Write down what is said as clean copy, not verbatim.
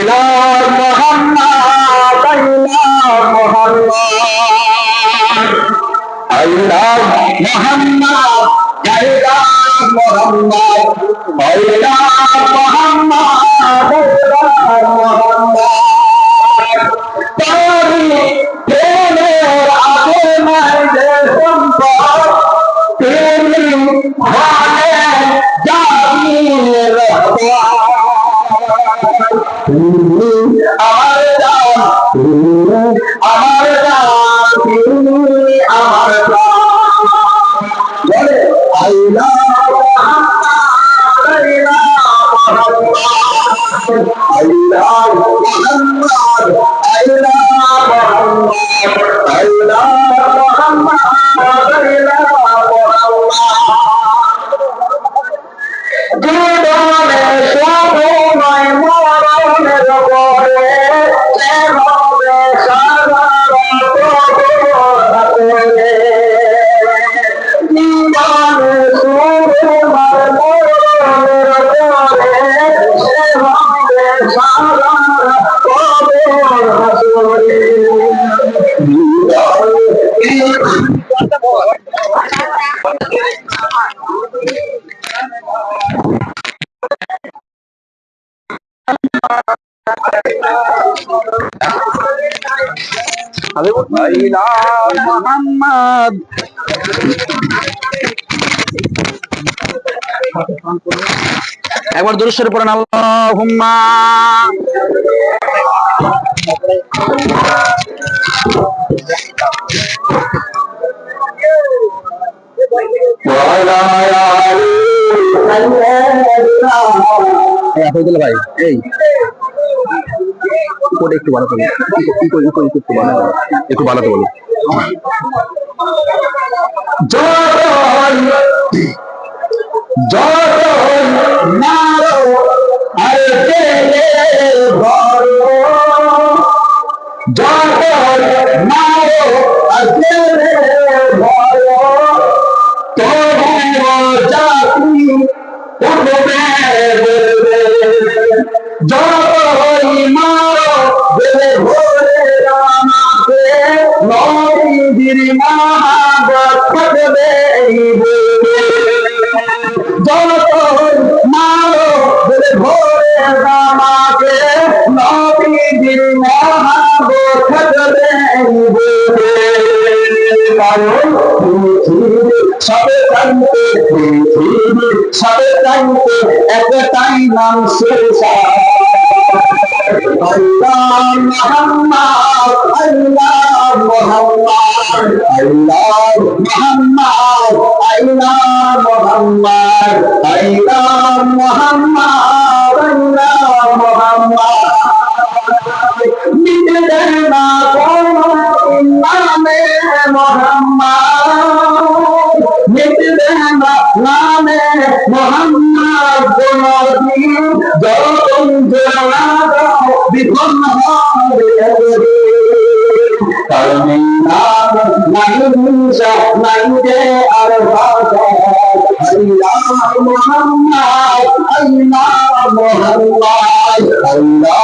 love Muhammad, I love Muhammad. I love Muhammad, I love Muhammad. I love Muhammad, I love Muhammad. Tari প্রেমের আগে নাই যে সম্পদ, তিনি হলেন জামিল তিনি আমার জান, তিনি আমার জান, তিনি আমার জান। বলে আল্লাহ Allah Muhammad, Allah Muhammad, Allah Muhammad, Allah Muhammad. জীবনে শুধু নয় মরণের পরে সে হবে সারা জীবনে শুধু নয় মরণের পরে সে হবে সারা কবর হাসরে। মোহাম্মদ একবার দুরূদ শরীফ পড়েন। আল্লাহুম্মা ভাই এই একটু বাড়াতে বলো, একটু বাড়াতে বলো। একটাই নাম আল্লাহ মুহাম্মদ, আল্লাহ মুহাম্মদ, আল্লাহ মুহাম্মদ, আল্লাহ মুহাম্মদ, আল্লাহ মুহাম্মদ, আল্লাহ মুহাম্মদ। মিটবে না কোনো নামে মুহাম্মদ, মিটবে না নামে মুহাম্মদ কোনদিন, যতন জোড়া দাও বিপন্ন হবে কারণ নাম নাই মুসা নাই যে আর ভাষা। আল্লাহ মুহাম্মদ, আল্লাহ মুহাম্মদ, আল্লাহ